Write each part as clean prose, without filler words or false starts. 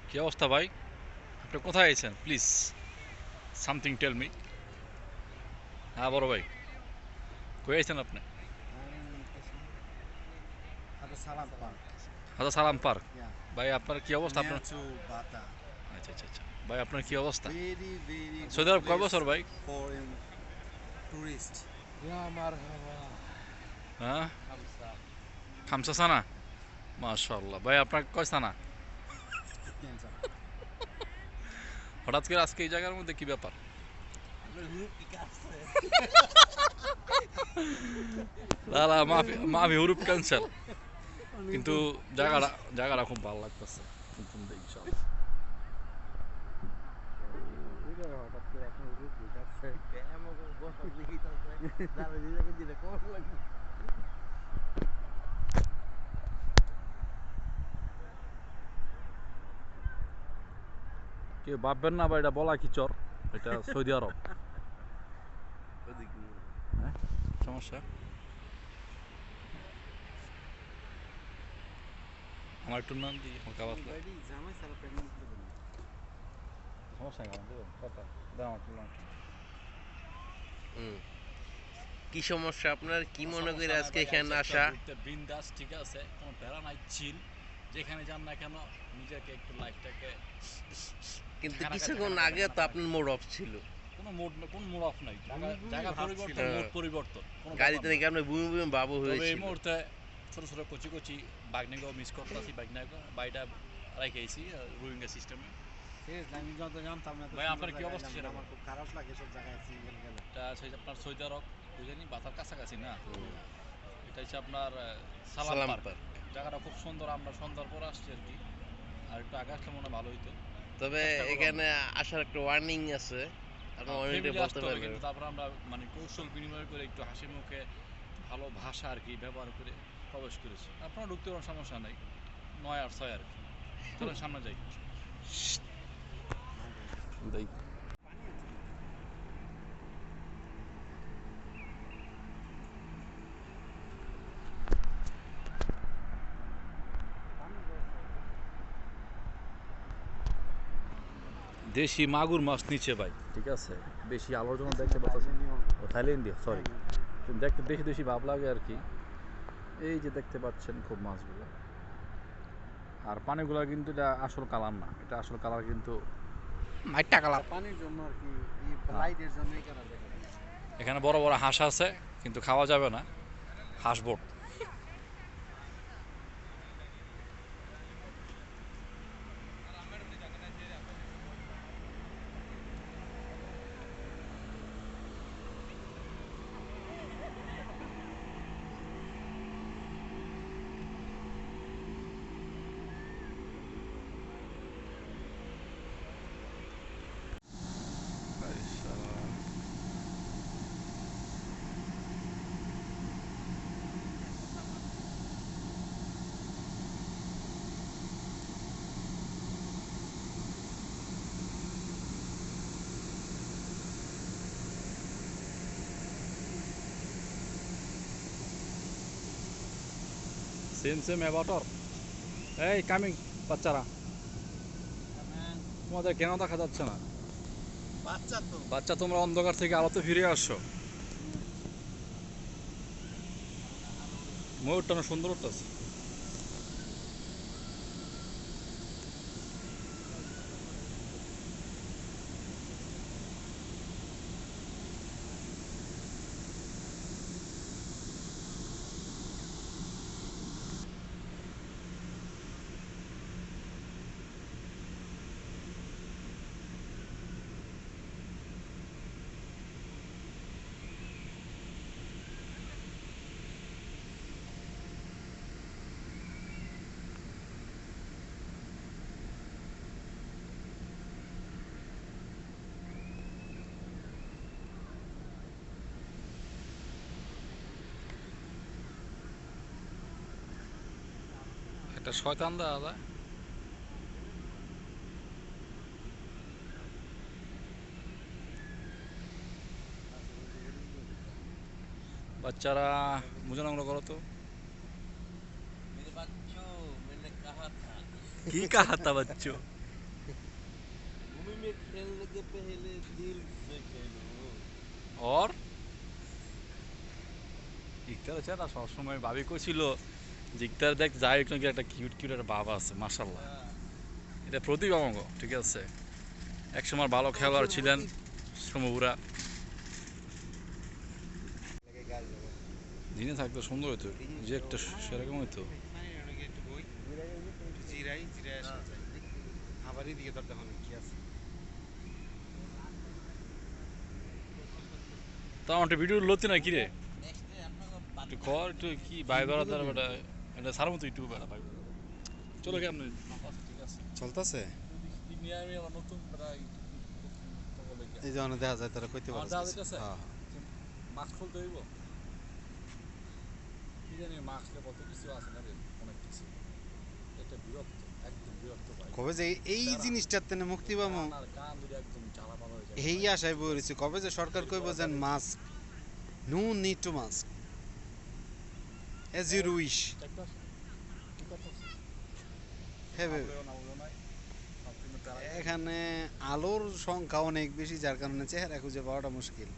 কি অবস্থা ভাই? আপনি কোথায় আছেন? Please something tell me. হ্যাঁ বড় ভাই, কই আছেন আপনি? Ada Salam Park. হাজা সালাম পার্ক। Yeah, ভাই আপনার কি অবস্থা? near আপনার to Bata. আচ্ছা আচ্ছা আচ্ছা। ভাই আপনার কি অবস্থা? Very, very সৌদি good আরব কয় place বছর ভাই? for tourist. يا مرحبا. হ্যাঁ, خمسة. খামসা সানা। মাশাআল্লাহ। ভাই আপনার কয় সানা? Ethnian sana. হঠাৎ করে আজকে এই জায়গার মধ্যে কি ব্যাপার? না না, মাফি মাফি হুরুপ ক্যান্সেল। কিন্তু জায়গাটা জায়গাটা খুব ভালো লাগতেছে। শুনতে ইনশাআল্লাহ। হঠাৎ করে আপনার রূপ দেখাচ্ছে। কেউ ভাববেন না ভাই, এটা বলা কি চর, এটা সৌদি আরব। হ্যাঁ, সমস্যা আমার একটু নাম দিই হালকা পাতলা। Ready? Jamai sara pregnant করে দেন। সমস্যা নেই, আমার দেবেন কথা দাম একটু নাম। হুম। কি সমস্যা আপনার? কি মনে করে আজকে এখানে আসা? বিন্দাস, ঠিক আছে, কোনো প্যারা নাই, চিল। যেখানে যান না কেন নিজেকে একটু লাইফটাকে কিন্তু ঝাঁকানাকা কিছুক্ষণ ঝাঁকানাকা আগে তো ঝাঁকানাকা আপনার মুড অফ ছিল। কোনো মুড, কোনো মুড অফ নাই। জায়গা ভাব পরিবর্তন, ছিল। মুড পরিবর্তন, কোনো গাড়িতে ব্যাপার নাকি না। আপনার বুমি বুমি বাবু তবে এই হয়েছিল। মুহূর্তে ছোট ছোট কচি কচি বাগনাকেও মিস করতেছি। বাগনাকে বাড়িটা রেখেছি রোহিঙ্গা সিস্টেমে। Serious, আমি যত জানতাম না তো ভাই, সুন্দর আপনার কি জায়গায় অবস্থা এলাম না। সেটা আমার বলেন? খুব খারাপ লাগে সব জায়গায় সিঙ্গেল গেলে। এটা হচ্ছে আপনার সৌদি আরব, বুঝলেন, বাতার কাছাকাছি না। হুম। এটা হচ্ছে আপনার সালাম সালাম পার্ক। পার্ক। জায়গাটা খুব সুন্দর। আমরা সন্ধ্যার পর আসছি আর কি। আর একটু আগে আসলে মনে হয় ভালো হইতো। তবে চেষ্টা করবো এখানে আমরা। আসার একটা ওয়ার্নিং আছে। আপনি ওয়ার্নিংটা ফ্যামিলি বলতে আসতে হবে, পারবেন? কিন্তু তারপর আমরা মানে কৌশল বিনিময় করে একটু হাসি মুখে ভালো ভাষা আর কি ব্যবহার করে প্রবেশ করেছি। আপনারা ঢুকতে কোনো সমস্যা নেই, 9 আর 6 আর কি। চলেন সামনে যাই। দেই। পানি আছে না? পানি রয়েছে। দেশি মাগুর মাছ নিচে ভাই, ঠিক আছে। বেশি আলোর জন্য দেখতে পাচ্ছি। ও থাইল্যান্ডে, সরি। দেখতে দেশি দেশি ভাব লাগে আর কি। এই যে দেখতে পাচ্ছেন খুব মাছগুলো। আর পানিগুলো কিন্তু এটা আসল কালার না, এটা আসল কালার কিন্তু মাইটটা কালার। পানির জন্য আর কি এই হ্যাঁ। লাইটের জন্য এই কালার দেখা যায়। এখানে বড় বড় হাঁস আছে, কিন্তু খাওয়া যাবে না। হাঁস বোট। Same same অ্যাবাউটর। এই কামিং, বাচ্চারা, তোমাদের কেন দেখা যাচ্ছে না? বাচ্চা তো বাচ্চা, তোমরা অন্ধকার থেকে আলোতে ফিরে আসছো। ময়ূরটা না সুন্দর উঠতেছে। একটা শয়তান দাদা। বাচ্চারা বুঝানো করো তো। मेरे बच्चों मैंने कहा था। কি কাহাতা বাচ্চো? भूमि में खेलने के पहले दिल से खेलो और ইকতার আছে না সবসময় ভাবি কইছিল যে ইকতার দেখ যাই একটু একটা কিউট কিউট একটা বাবা আছে মাশাল্লাহ এটা প্রতিভা অঙ্গ ঠিক আছে একসময় ভালো খেলোয়াড় ছিলেন সমুরা দিনে থাকলে সুন্দর হতো যে একটা সেরকম হতো জিরাই জিরাই আসা যায় আবারই দিকে তোর দেখুন কি আছে তা আমার ভিডিও লতি না কি রে একটু কর একটু কি বাই বেড়া তার বেটা এটা সার মতো ইউটিউব বেড়া ভাই চলো কেমন ঠিক আছে চলতেছে আমি আমার নতুন বেড়া এই যে অনেক দেখা যায় তারা কইতে আমার পারে যা দেখতেছে মাস্ক খুলতে হইব কি জানি মাস্কে কত কিছু আছে না রে অনেক কিছু এটা বিরক্ত একদম বিরক্ত ভাই কবে যে এই জিনিসটার তেনে মুক্তি পাবো আর কান দুটো একদম জ্বালাপালা হয়ে যায় এই আশায় বলেছি কবে যে সরকার কইব যে mask no need to mask as you wish দেখতে আসো কি করতেছ হ্যাঁ এখানে আলোর সংখ্যা অনেক বেশি যার কারণে চেহারা খুঁজে পাওয়াটা মুশকিল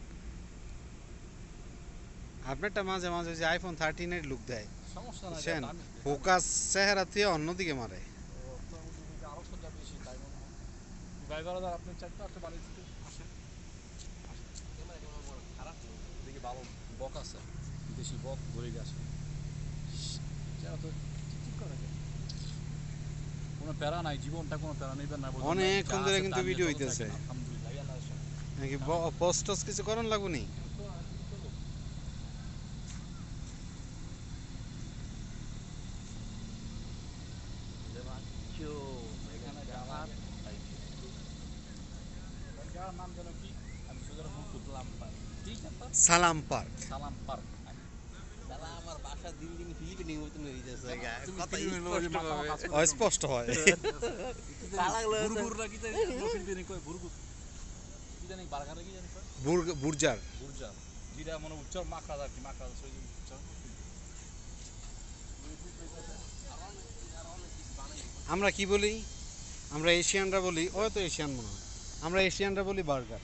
আপনারটা মাঝে মাঝে যে আইফোন 13 এর লুক দেয় সমস্যা নাই বুঝছেন ফোকাস চেহারা থেকে অন্যদিকে মারে আরো সজ্জা বেশি তাই মনে হয় ভাই বড়দার আপনি চারটা আসতে বাড়ি থেকে আসেন খারাপ দেখি ভালো বক আছে বেশি বক ধরে গেছে চেহারা তো ঠিক করে কোনো প্যারা নাই জীবনটা কোনো প্যারা নেবেন না অনেকক্ষণ ধরে কিন্তু ভিডিও হইতেছে আলহামদুলিল্লাহ আল্লাহ নাকি পোস্ট টোস্ট কিছু করার লাগবে নি নাম যেন কি আমি সুন্দর সালাম পার্ক ঠিক আছে সালাম পার্ক সালাম পার্ক আমার বাসা দিন দিন ফিলিপিনের মতন হয়ে যাচ্ছে কথা অস্পষ্ট হয় বুরগুর নাকি জানি ফিলিপিনে কই বুরগুর কি জানি বার্গারে কি জানি কই বুর্জার বুরজা যেটা মনে উচ্চার মাখরা আর কি মাখরা সেই উচ্চার আমরা কি বলি আমরা এশিয়ানরা বলি ও তো এশিয়ান মনে হয় আমরা এশিয়ানরা বলি বার্গার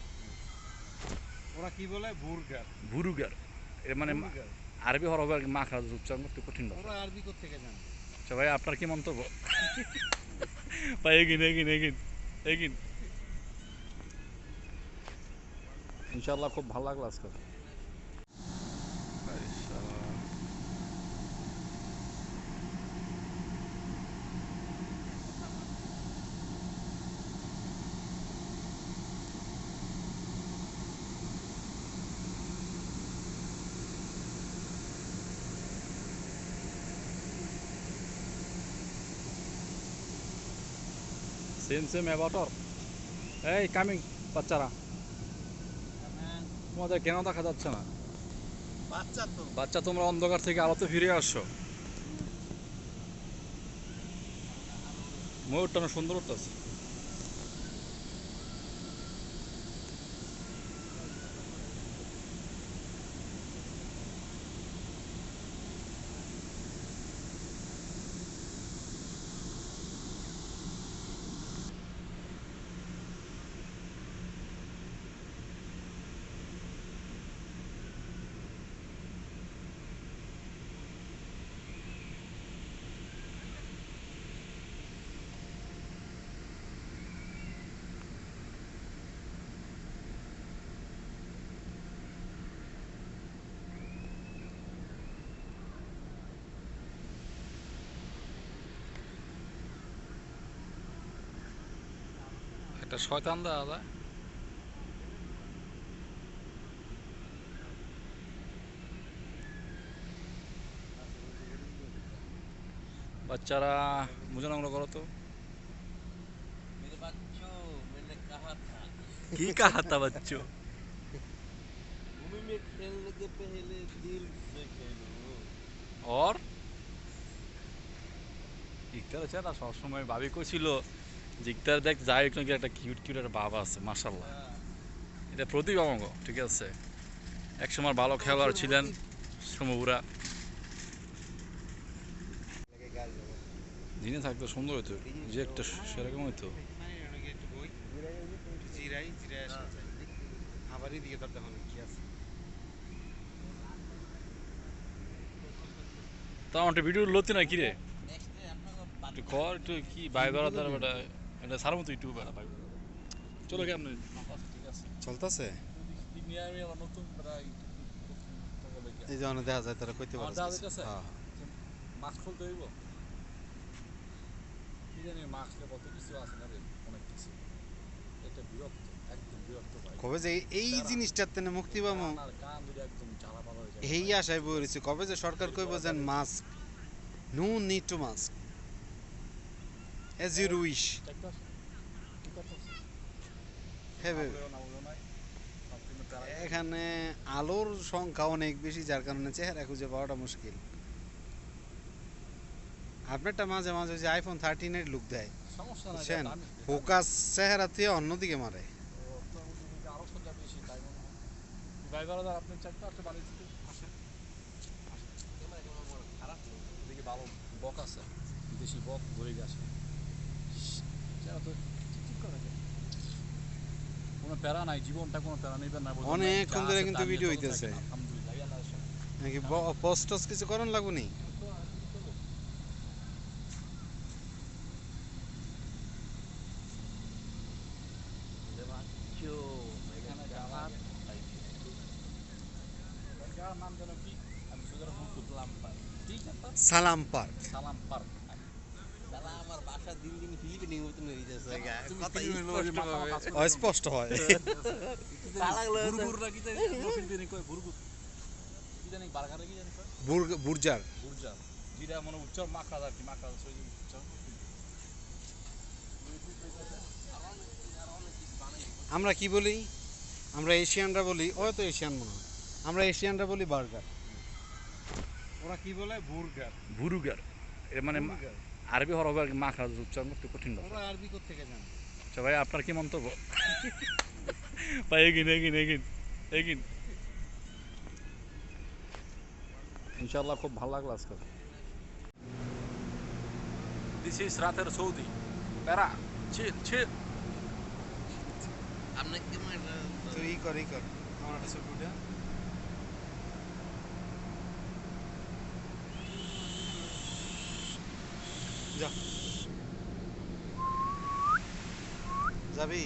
ওরা কি বলে বুর্গার বুরুগার এর মানে আরবি হরফ আর মাখরা উচ্চারণ করতে কঠিন ওরা আরবি কোথা থেকে জানে আচ্ছা ভাই আপনার কি মন্তব্য ভাই এগিন ইনশাআল্লাহ খুব ভালো লাগলো আজকে সেম অ্যাবাউটর এই কামিং বাচ্চারা তোমাদের কেন দেখা যাচ্ছে না বাচ্চা তো বাচ্চা তোমরা অন্ধকার থেকে আলোতে ফিরে আসছো ময়ূরটা না সুন্দর উঠতেছে একটা শয়তান দাদা বাচ্চারা বুঝানো করো তো मेरे बच्चों मैंने कहा था কি কাহাতা বাচ্চো भूमि में खेलने के पहले दिल से खेलो और ইকতার আছে না সবসময় ভাবি কইছিল যে ইকতার দেখ যাই একটু একটা কিউট কিউট একটা বাবা আছে মাশাল্লাহ এটা প্রতিভা অঙ্গ ঠিক আছে একসময় ভালো খেলোয়াড় ছিলেন সমুরা দিনে থাকলে সুন্দর হতো যে একটা সেরকম হতো আবার এদিকে তোর দেখো কি আছে। তো আমার ভিডিও লতি না কি রে নেক্সট ডে আপনাকে একটু কর একটু কি ভাই বেড়াদার বেটা এটা সারা মতো ইউটিউব বেড়া ভাই চলো কেমন ঠিক আছে চলতেছে নিয়ে আমি আবার নতুন এই যে দেখা যায় তারা কইতে পারে। হ্যাঁ মাস্ক খুলতে হইব কি জানি মাস্কে কত কিছু আছে না রে অনেক কিছু এটা বিরক্ত একদম বিরক্ত ভাই কবে যে এই জিনিসটার তেনে মুক্তি পাবো কান আর কান দুটো একদম জ্বালা পালা হয়ে যায় এই আশায় বই রয়েছে কবে যে সরকার কইব যে mask no need to mask as your wish. দেখতে আসো? কি করতেছো? হ্যাঁ আউলেও না আউলেও নাই। সবকিছু প্যারা গেছে। এখানে আলোর সংখ্যা অনেক বেশি যার কারণে চেহারা খুঁজে পাওয়াটা মুশকিল। আপনারটা মাঝে মাঝে ওই যে আইফোন 13 লুক দেয় সমস্যা নাই, বুঝছেন, দামি- ফোকাস চেহারা থেকে অন্যদিকে মারে। ও, তো ওদিকে আরো সজ্জা বেশি, তাই মনে হয়। ভাই বারাদার, আপনি চারটা আসতে বাড়ি থেকে আসেন। খারাপ নেই। এদিকে ভালো বক আছে, বিদেশি বক ধরে গেছে। চেহারা তো ঠিক করে দেয়। কোনো প্যারা নাই, জীবনটা কোনো প্যারা নেবেন না, বুঝলেন? অনেকক্ষণ যা ধরে আছে কিন্তু তার নিয়ে ভিডিও চলতে হইতেছে। থাকেন, আলহামদুলিল্লাহ, এই আল্লাহর শকর। নাকি পোস্ট টোস্ট কিছু করার লাগবো নি? তো আর কি করবো? বাচ্চো, এখানে যারা তাই যার নাম যেন কি, আমি সুন্দর ভুল করলাম। ঠিক আছে, সালাম পার্ক। সালাম পার্ক। শালা আমার বাসা দিন দিন ফিলিপিনের মতন হয়ে যাচ্ছে গা। তুমি কথা ফিলিপিনের লোক, ওই যে মাথা স্পষ্টভাবে। কাজ করে। অস্পষ্ট হয়। শালাগুলো তো- বুরগুররা কি জানি, ফিলিপিনে কয় বুরগুর। কি জানি বার্গারে কি জানি কয়? বুর্জার। বুর্জার। যেটা মনে উচ্চারণ মাখরাজ আর কি, মাখরাজ ওই যে উচ্চারণ। আমরা কি বলি? আমরা এশিয়ানরা বলি, ও তো এশিয়ান মনে হয়, আমরা এশিয়ানরা বলি বার্গার, ওরা কি বলে বুর্গার। বুরুগার। এ মানে বুর্গার। আরবি হরফ আর কি মাখরাজ উচ্চারণ করতে কঠিন ব্যাপার। ওরা আরবি কোত্থেকে জানে? আচ্ছা ভাই, আপনার কি মন্তব্য? ভাই এগিন এগিন এগিন এগিন। ইনশাআল্লাহ খুব ভালো লাগলো আজকে। দিস ইজ রাতের সৌদি। প্যারা চিল চিল। আপনি কি তো ই কর আমার একটা ছবি উঠে যা যাবি।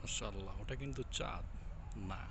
মাশাআল্লাহ, ওটা কিন্তু চাঁদ না।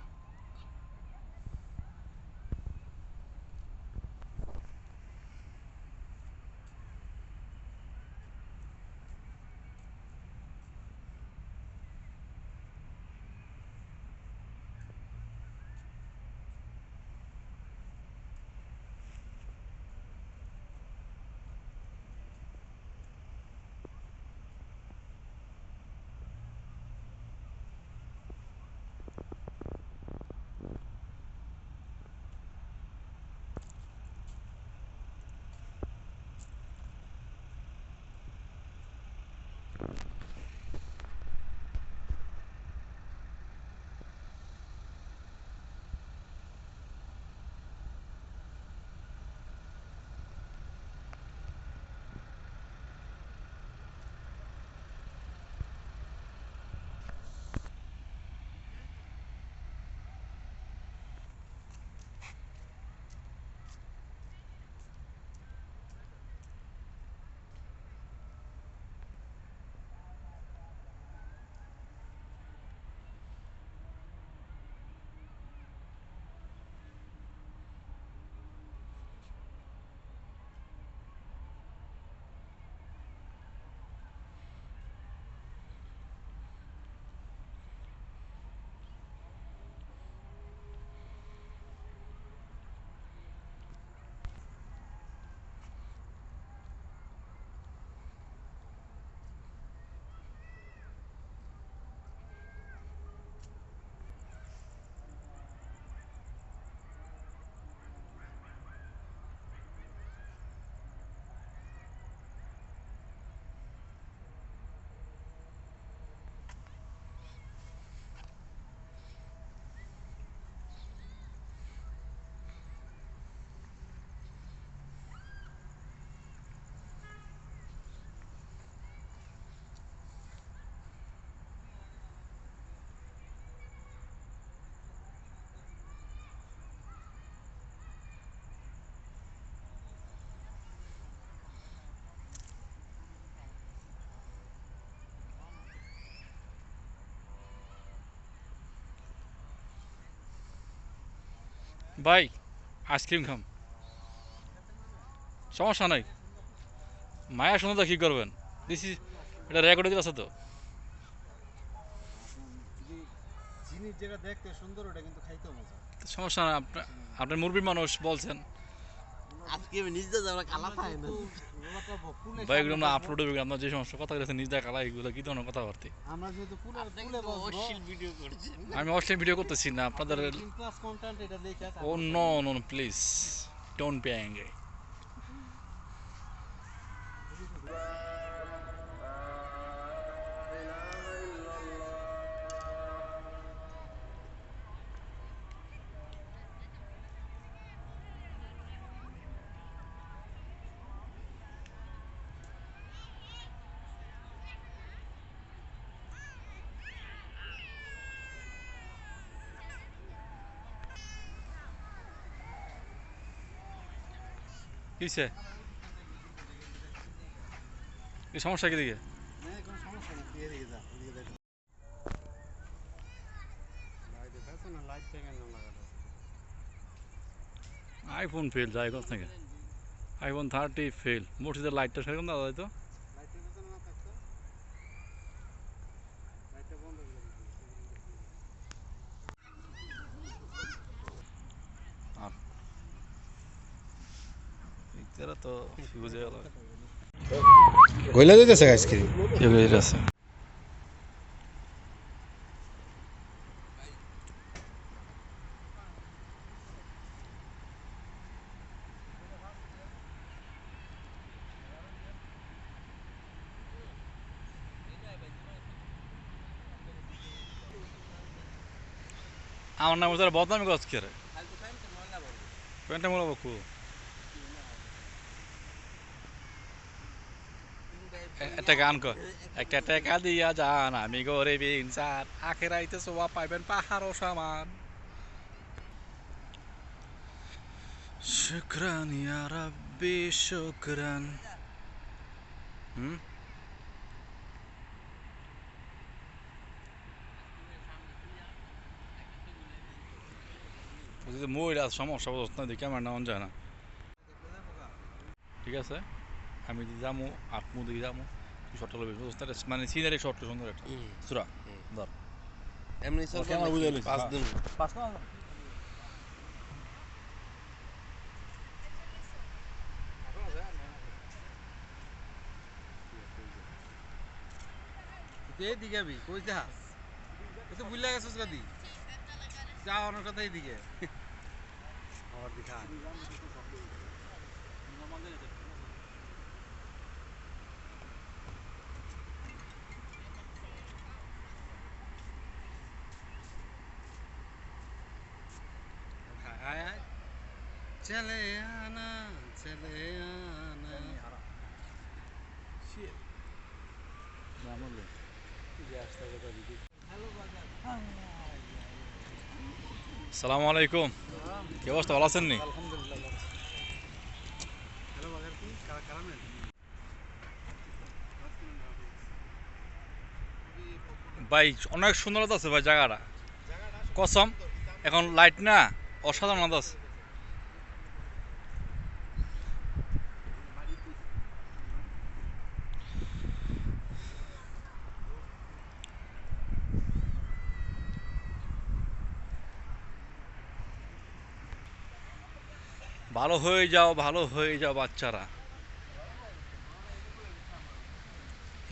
ভাই আইসক্রিম খাম, সমস্যা নাই। মায়া শুনে তো কি করবেন, দিস এটা রেকর্ডে দিতে আছে তো। জিনিস যেটা দেখতে সুন্দর ওটা কিন্তু খাইতে মজা। সমস্যা নাই, আপনার মুরব্বী মানুষ বলছেন। আজকে আমি নিজে যাবো কালা পাই না ভাই এগুলো না আপলোড হবে, আপনার যে সমস্ত কথা বলেছেন নিজ দেখা এগুলো কি ধরনের কথাবার্তা। আমরা যেহেতু আপনাকে তো অশ্লীল ভিডিও করছেন আমি অশ্লীল ভিডিও করতেছি না আপনাদের। ক্লাস কন্টেন্ট এটা দেখে oh no no please don't be angry. কিসে এই সমস্যা কি দিকে? না কোনো সমস্যা নেই, তুই এদিকে যা, এদিকে দেখ। লাইট দেখাচ্ছ না, লাইট থেকে কেন লাগালো? আইফোন ফেল যায় কোথা থেকে? IPhone 30 fail. মসজিদের লাইটটা সেরকম দাদা তো। লাইটের ভিতরে না থাকতো, লাইটটা বন্ধ করে দিতে। এরা তো বুঝে গেল গইলা দিতেছে আইসক্রিম। আছে। আমার নাম তারা বদনামি করছে কি রে? প্যান্টটা মোলা বকু একটা গান কর। একটা টাকা দিয়া যান আমি গরিব ইনসান, আখেরাইতে সোয়া পাইবেন পাহাড় ও সমান। শুকরান ইয়া রাব্বি শুকরান। হুম যদি মহিলা সমস্যা বুঝতে না ক্যামেরা নেওয়া যায় না ঠিক আছে আমি যাবো আটমু দিকে যাবো শর্ট হলে মানে সিনারি শর্ট সুন্দর একটা সুরা ধর এমনি চল ক্যামেরা বুঝে লিস 5 দিন পাঁচ না তুই এইদিকে আবি কই যাস তুই তো ভুলে গেছিস গাদি যা অন্য কথা এইদিকে আমার দিখা आया चले आना সালামু আলাইকুম কি অবস্থা ভালো আছেন নি अल्हम्दुलिल्लाह हेलो मगर की कारा में ভাই অনেক সুন্দরতা আছে ভাই জায়গাটা কসম এখন লাইট না অসাধারণ আছে ভালো হয়ে যাও বাচ্চারা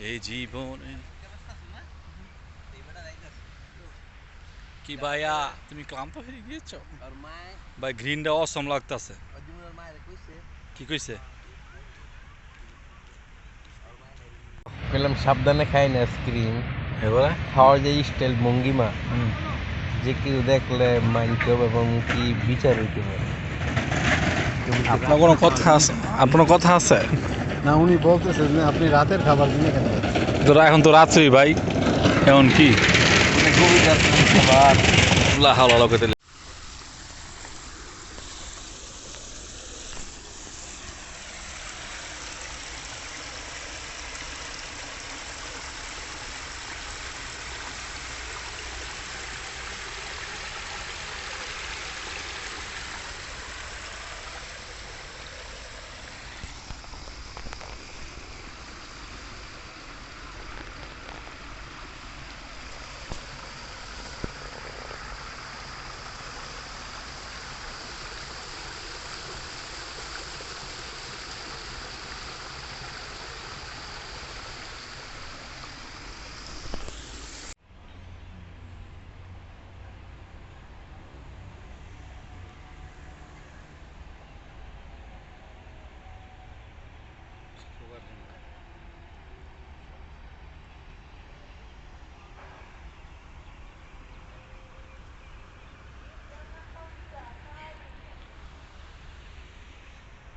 এই জীবনে কি ভাইয়া তুমি ক্লান্ত হয়ে গিয়েছো আর মায় ভাই গ্রিনটা অসম লাগতাছে অজুমের মায়ের কইছে কি কইছে বললাম সাবধানে খাই না আইসক্রিম এবারে খাওয়ার যে স্টাইল ভঙ্গিমা যে কেউ দেখলে মাইন্ড করবে এবং কি বিচার হইতে পারে আপনার কোনো কথা আছে আপনার কথা আছে না উনি বলতেছেন যে আপনি রাতের খাবার কিনে কেন তোরা এখন তো রাত্রি ভাই এখন কি গভীর রাত খাবার লা হাওলা লাগাতে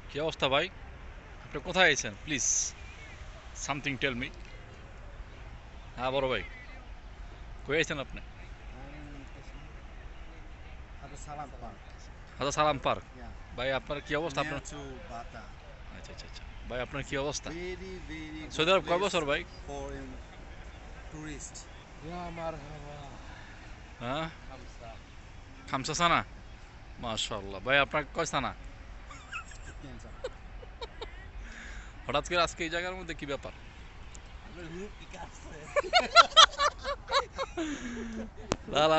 কি অবস্থা ভাই আপনি কোথায় আছেন প্লিজ সামথিং টেল মি হ্যাঁ বড় ভাই কই আছেন আপনি আচ্ছা সালাম পার্ক হাজা সালাম পার্ক ভাই আপনার কি অবস্থা আপনার টু বাতা আচ্ছা আচ্ছা আচ্ছা ভাই আপনার কি অবস্থা ভেরি সৌদি আরব কয় বছর ভাই ফর টুরিস্ট ইয়া মারহাবা হ্যাঁ খামসা খামসা সানা মাশাআল্লাহ ভাই আপনার কয় সানা হঠাৎ করে আজকে এই জায়গার মধ্যে কি ব্যাপার না না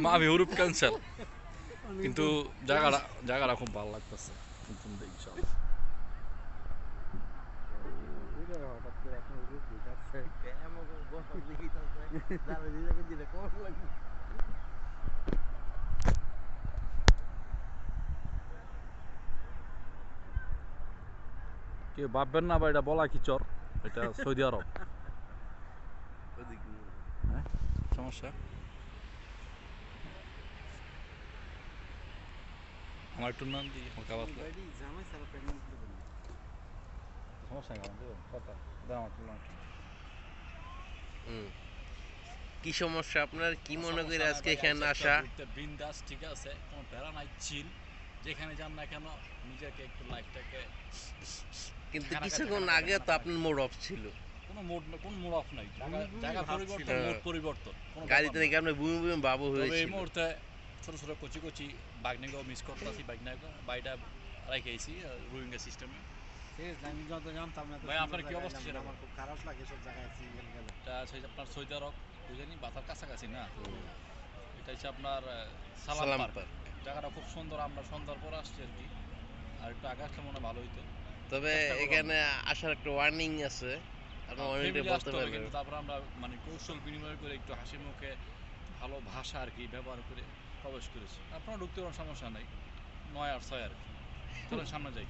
মাফি হুরুপ ক্যান্সেল কিন্তু জায়গাটা খুব ভালো লাগতেছে ইনশাআল্লাহ হঠাৎ করে আপনার রূপ দেখাচ্ছে কেমন বসা দেখি তাছে দাঁড়া দিকে দিলে কোন লাগবে কেউ ভাববেন না ভাই এটা বলা কি চর এটা সৌদি আরব ওদিকে হ্যাঁ সমস্যা আমার একটু নাম দিই হালকা পাতলা জামাই সারা প্রেগনেন্ট করে দেন সমস্যা নেই আমার কথা দাও আমার একটু নাম কি সমস্যা আপনার কি মনে করে আজকে এখানে আসা বিন্দাস ঠিক আছে কোনো প্যারা নাই চিল যেখানে যান না কেন নিজেকে একটু লাইফটাকে কিন্তু কিছুক্ষণ আগে তো আপনার মোড অফ ছিল কোনো মোড অফ নাই জায়গা পরিবর্তন মোড পরিবর্তন কোনো গাড়িতে দেখে আপনার বুমি বুমি বাবু তবে এই হয়েছিল মুহূর্তে ছোটো ছোটো কচি কচি বাগনাগুলো মিস করতেছি বাগনাগুলো বাইটা রাইখেছি রোহিঙ্গা সিস্টেমে। আমি যত জানতাম না ভাই, আপনার কি অবস্থা সেটা আমার খুব খারাপ লাগে সব জায়গায় সিঙ্গেল গেলে। এটা হচ্ছে আপনার সৌদি আরব, বুঝলেনি বাতার কাছাকাছি না। এটা হচ্ছে আপনার সালাম পার্ক। জায়গাটা খুব সুন্দর, আমরা সন্ধ্যার পর আসছি আর কি, আর একটু আগে আসলে মনে হয় ভালো হইতো। তবে চেষ্টা করবো এখানে আসার একটা ওয়ার্নিং আছে, আপনি ওয়ার্নিংটা ফ্যামিলি বলতে আসতে হবে, পারবেন। কিন্তু তারপর আমরা মানে কৌশল বিনিময় করে একটু হাসি মুখে ভালো ভাষা আর কি ব্যবহার করে প্রবেশ করেছি। আপনারা ঢুকতে কোনো সমস্যা নেই, 9 আর 6 আর কি। চলেন সামনে যাই।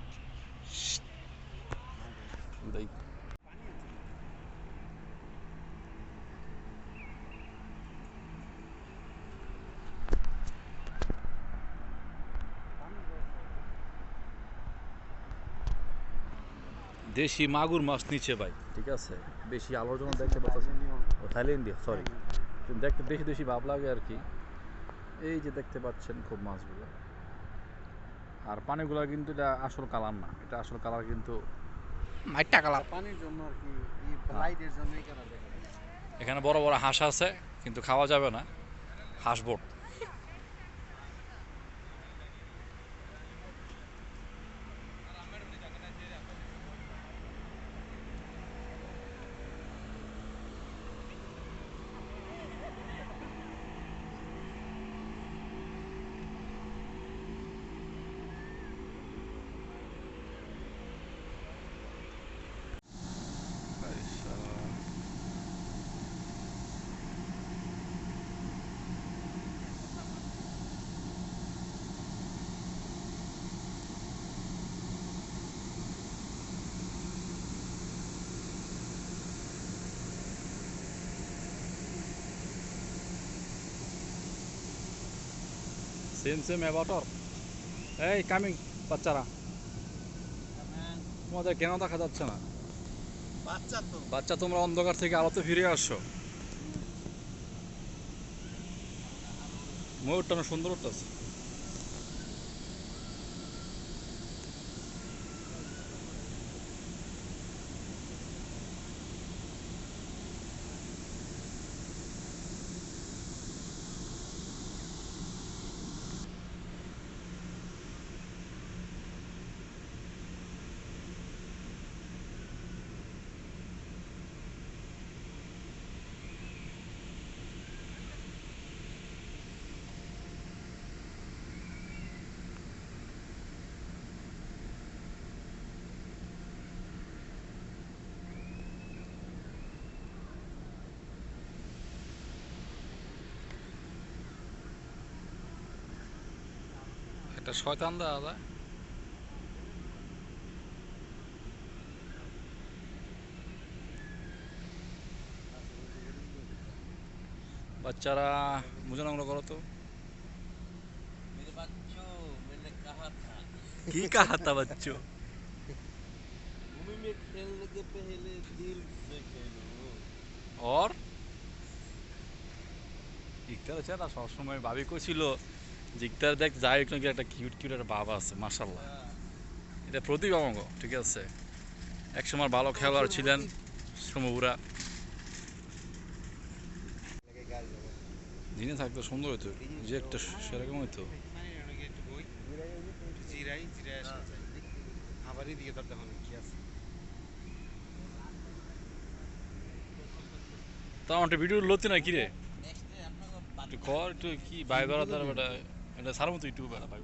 দেশি মাগুর মাছ নিচে ভাই, ঠিক আছে, বেশি আলোর জন্য দেখতে পাচ্ছেন। ও থাইল্যান্ডে, সরি, দেখতে দেশি দেশি ভাব লাগে আর কি। এই যে দেখতে পাচ্ছেন খুব মাছগুলো, আর পানিগুলো কিন্তু এটা আসল কালার না, এটা আসল কালার কিন্তু মাইটা কালার। পানির জন্য আর কি, এই লাইটের জন্যই কেন দেখা যায়। এখানে বড় বড় হাঁস আছে, কিন্তু খাওয়া যাবে না, হাঁস বোট। Same same অ্যাবাউটার। এই কামিং বাচ্চারা, তোমাদের কেন দেখা যাচ্ছে না? বাচ্চা তো বাচ্চা, তোমরা অন্ধকার থেকে আলোতে ফিরে আসছো। ময়ূরটা না সুন্দর উঠতেছে। একটা শয়তান দাদা। বাচ্চারা মুজে নোংরা করো তো। मेरे बच्चों मैंने कहा था কি কাহাতা বাচ্চো? भूमि में खेलने के पहले दिल से खेलो। ওর ইকতার আছে না, সবসময় ভাবি কছিল যে ইকতার দেখ যাই একটু একটা কিউট কিউট একটা বাবা আছে, মাশাল্লাহ। এটা প্রতিভা অঙ্গ, ঠিক আছে। একসময় ভালো খেলোয়াড় ছিলেন সমুরা, দিনে থাকতো সুন্দর হইতো, যে একটা সেরকম হইতো। একটু বই জিরাই জিরাই আসা যায়, আবারই দিয়ে তার দেখুন কি আছে। তা আমার ভিডিও লতি না কিরে, नेक्स्ट डे अपना को बात একটু কর একটু কি ভাই বেড়াদার বেটা, এটা সার মতো ইউটিউব বেড়া ভাই।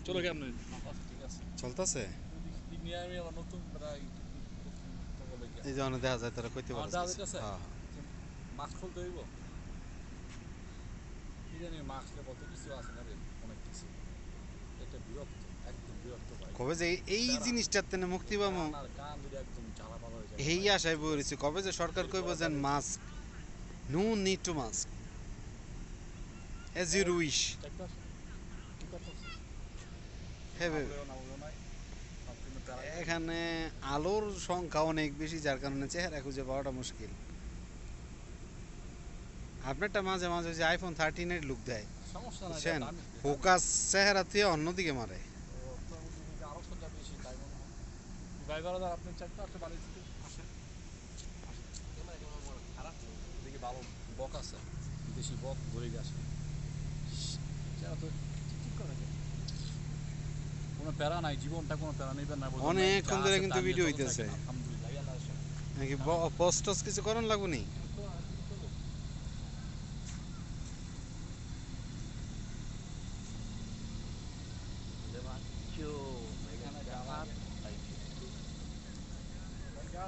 চলো কেমন, ঠিক আছে। চলতেছে আমি আবার নতুন এই যে দেখা যায় তারা কইতে আমার পারে। দেওয়া যাইতেছে? মাস্ক খুলতে হইব, কি জানি মাস্কে কত কিছু আছে না রে, অনেক কিছু। এটা বিরক্ত, একদম বিরক্ত ভাই। কবে যে এই জিনিসটার তেনে মুক্তি পাবো কান আর কান দুটো একদম ঝালাপালা হয়ে যায়। এই আশায় বলেছি, কবে যে সরকার কইব যে mask, no need to mask, as you wish. দেখতে আসো, কি করতেছে? হ্যাঁ বলেও না, বলেও নাই। সব কিন্তু প্যারা। এখানে আলোর সংখ্যা অনেক বেশি, যার কারণে চেহারা খুঁজে পাওয়াটা মুশকিল। আপনারটা মাঝে মাঝে যে আইফোন 13 লুক দেয়, সমস্যা নাই, বুঝছেন, দামি। ফোকাস চেহারা থেকে অন্যদিকে মারে। আরো সোজা বেশি, তাই মনে হয়। ভাই বেড়াদার, আপনি চারটা আসতে বাড়ি থেকে আসেন। कैमरा कैमरा खराब नहीं দেখি ভালো বক আছে, দেশি বক ধরে গেছে। চেহারা তো ঠিক করে যায়। কোনো প্যারা নাই, জীবনটা কোনো প্যারা নেবেন না। অনেকক্ষণ ধরে কিন্তু ভিডিও হইতেছে। আলহামদুলিল্লাহ আল্লাহ নাকি পোস্ট টোস্ট কিছু করার লাগবো নি?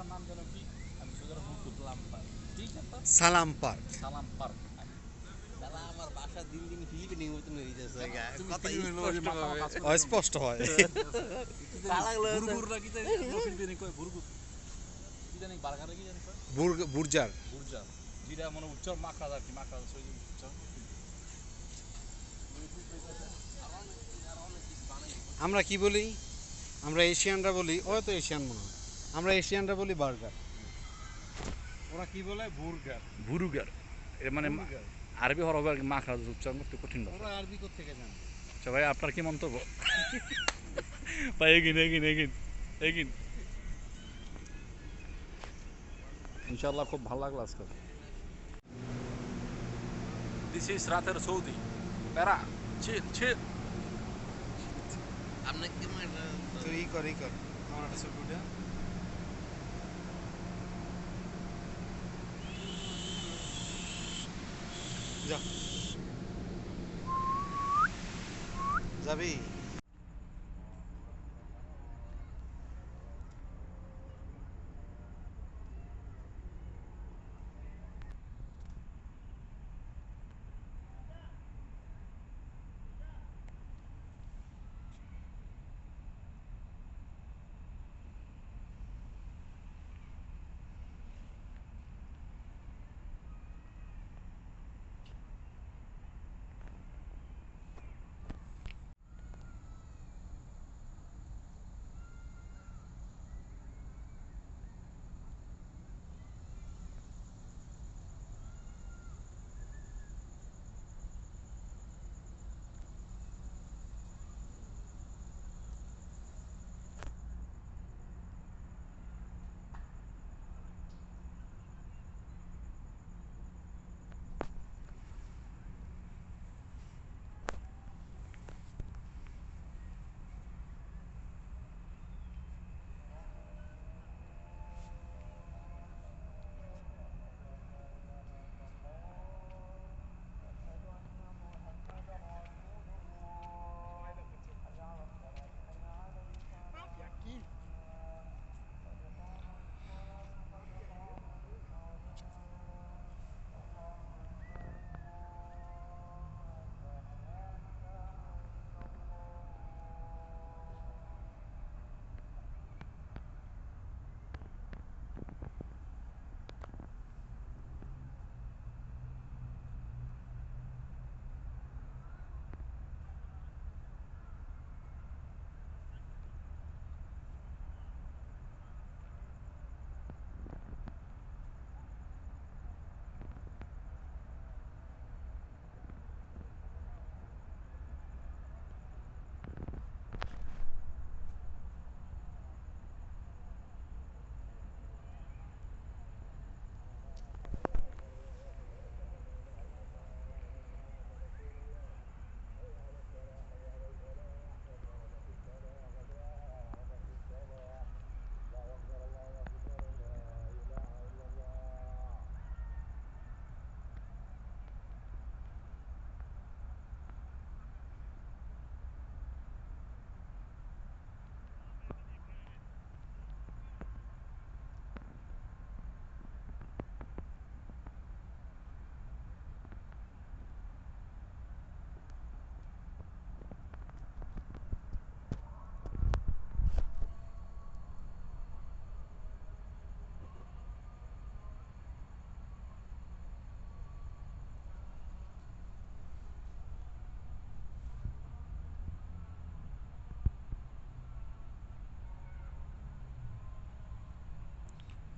নাম যেন কি, আমি সুন্দর ভুল করলাম। ঠিক আছে, সালাম পার্ক। সালাম পার্ক। শালা আমার বাসা দিন দিন ফিলিপিনের মতন হয়ে যাচ্ছে গা। তুমি কথা ফিলিপিনের লোক, স্পষ্ট মাথা আমার ভাবে। কাজ করে না। অস্পষ্ট হয়। শালাগুলো তো- বুরগুর নাকি জানি, ফিলিপিনে কয় বুরগুর। কি জানি বার্গারে কি জানি কয়? বুর্জার। বুর্জার। যেটা মানে উচ্চার মাখরাজ আর কি, মাখরাজ ওই যে উচ্চার। আমরা কি বলি? আমরা এশিয়ানরা বলি, ও তো এশিয়ান মনে হয়। আমরা এশিয়ানরা বলি বার্গার। ওরা কি বলে? বুর্গার। বুরুগার। এটা মানে বুর্গার। আরবি হরফ আর কি, মাখরাজ উচ্চারণ করতে কঠিন ভাষা। ওরা আরবি কোত্থেকে জানে? আচ্ছা ভাই, আপনার কি মন্তব্য? ভাই এগিন এগিন এগিন এগিন। ইনশাআল্লাহ খুব ভালো লাগলো আজকে। দিস ইজ রাতের সৌদি। প্যারা চিল চিল। আপনাকে তুই ই কর আমার একটা ছবি উঠে। যা যাবি?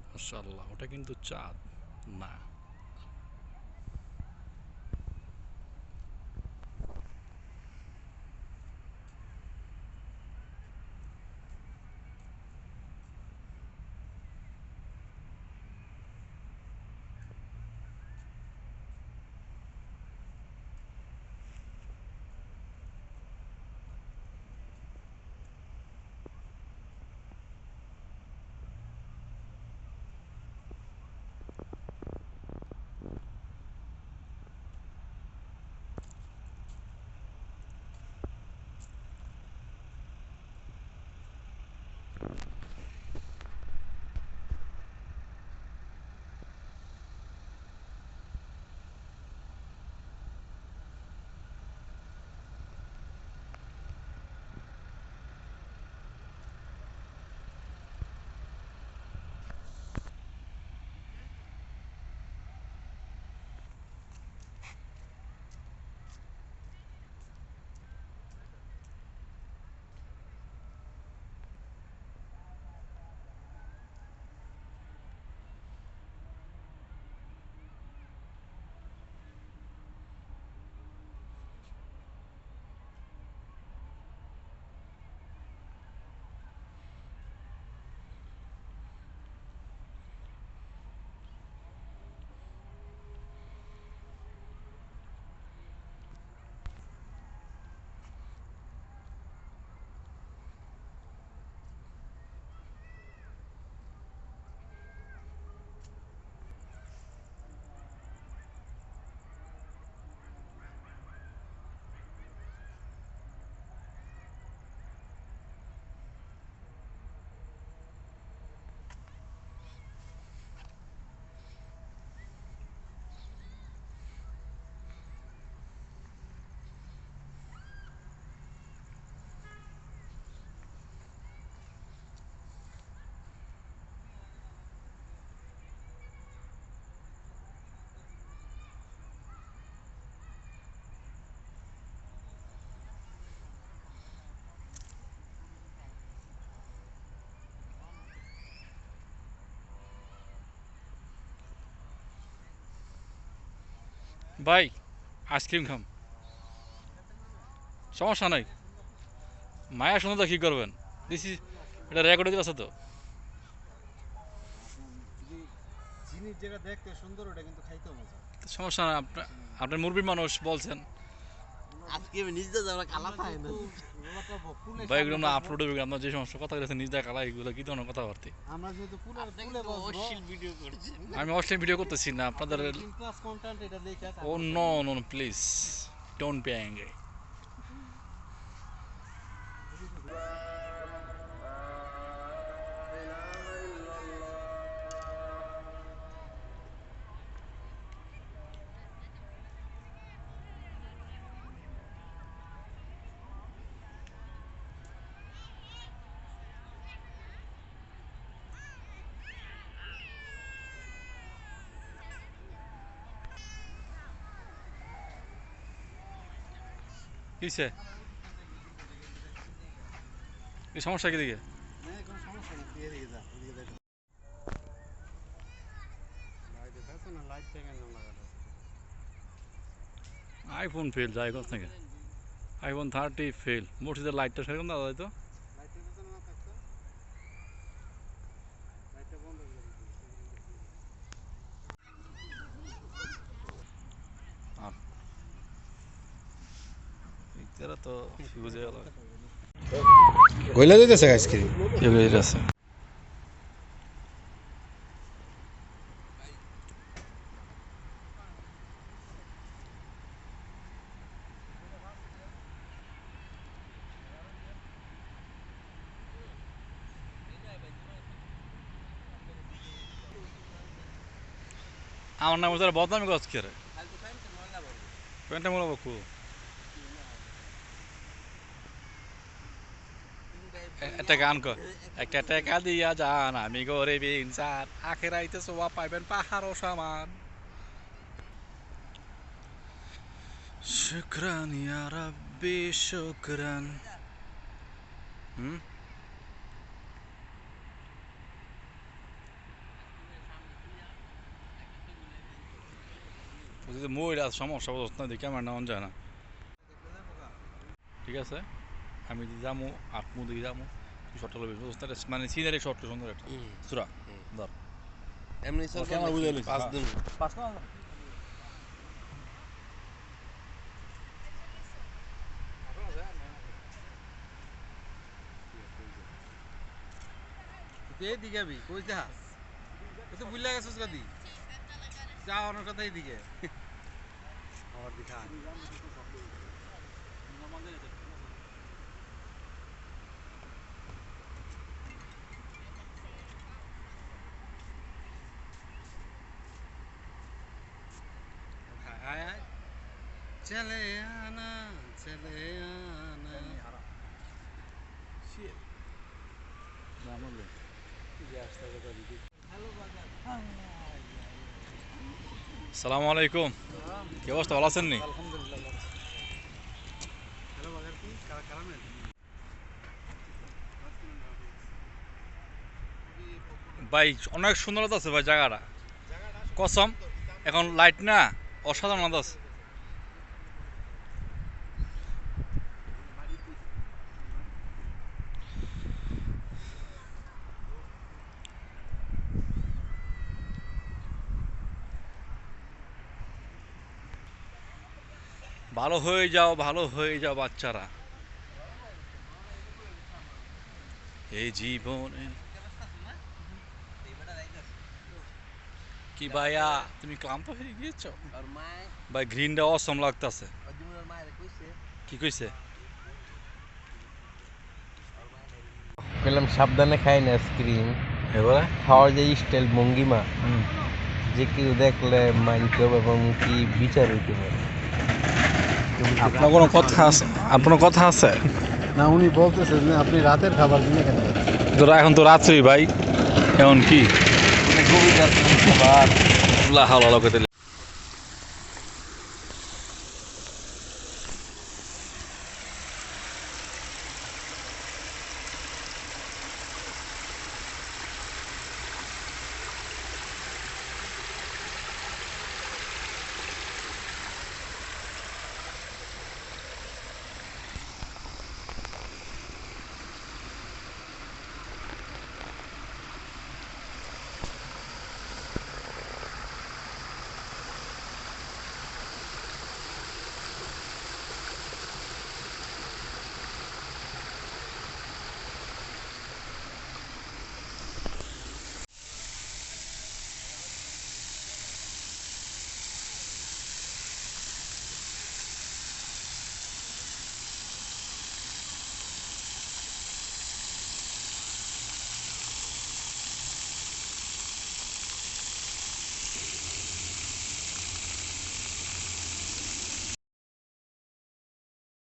মাশাআল্লাহ, ওটা কিন্তু চাঁদ না। ভাই আইসক্রিম খাম, সমস্যা নাই। মায়া শুনে তো কি করবেন, দিস ইজ এটা রেকর্ড আছে তো। জিনিস যেটা দেখতে সুন্দর ওটা কিন্তু খাইতেও মজা। সমস্যা না, আপনার মুরব্বী মানুষ বলছেন। আজকে আমি নিজে যাবো কালা পাই না ভাই এগুলো আমরা আপলোড হবে, আপনার যে সমস্ত কথা বলেছেন নিজ দেখা এগুলো কি ধরনের কথাবার্তা? আমরা যেহেতু আপনি কিন্তু অশ্লীল ভিডিও করছেন আমি অশ্লীল ভিডিও করতেছি না আপনাদের। ক্লাস কন্টেন্ট এটা দেখে oh no no please don't be angry. কিসে এই সমস্যা কি দিকে? কোনো সমস্যা নেই, দিয়ে দিকে যা, ওদিকে দেখো। লাইট আছে না, লাইট থেকে না লাগানো। আইফোন ফেল যায় কোথা থেকে? IPhone 30 fail. মসজিদের লাইটটা সেরকম দাদা হয়তো। লাইটটা যদি না থাকতো, লাইটটা বন্ধ করে দিতে। এরা তো বুঝে গেল গইলা দিতেছে আইসক্রিম। কি হয়ে আছে। আমার নাম ওদের বদনামি করছে কে রে? প্যান্টটা মোলা বকু একটা গান কর, একটা টাকা দিয়া যান আমি গরিব ইনসান আখেরাইতে সোয়া পাইবেন পাহাড় ও সামান। শুকরান ইয়া রাব্বি শুকরান। যদি মই সমস্যা বুঝছ না দেখে আমার নাম যায় না। ঠিক আছে আমি যাবো আটমু দিকে যাবো শর্ট হলো মানে সিনারি শর্ট সুন্দর একটা সুরা ধর এমনি সব ক্যামেরা বুঝে লইছি 5 দিন পাঁচ না তুই এইদিকে আবি, কই যাস? তুই তো ভুলে গেছিস গাদি। যা অন্য কথা এইদিকে। আমার দিকে আয়। আয় আয়। চলে আনা, চলে আনা। সালামু আলাইকুম, কি অবস্থা, ভালো আছেন নি? আলহামদুলিল্লাহ। হ্যালো বাজার কি কারা কারা নেন? ভাই অনেক সুন্দরতা আছে ভাই জায়গাটা, কসম এখন লাইট না অসাধারণ আছে। ভালো হয়ে যাও, ভালো হয়ে যাও বাচ্চারা, এই জীবনে। কি ভাইয়া তুমি ক্লান্ত হয়ে গিয়েছো? আর মায় ভাই গ্রিনটা অসম লাগতেছে। অজুমের মায়ের কইছে কি কইছে? বললাম সাবধানে খাই না আইসক্রিম, এবারে খাওয়ার যে স্টাইল ভঙ্গিমা, যে কেউ দেখলে মানতে হবে এবং কি বিচার হইতে পারে। আপনার কোনো কথা আছে? আপনার কথা আছে? না উনি বলতেছেন যে আপনি রাতের খাবার কিনে কেন যাচ্ছেন? তোরা এখন তো রাত্রি ভাই, এখন কি গভীর রাত খাবার আল্লাহ হাওলা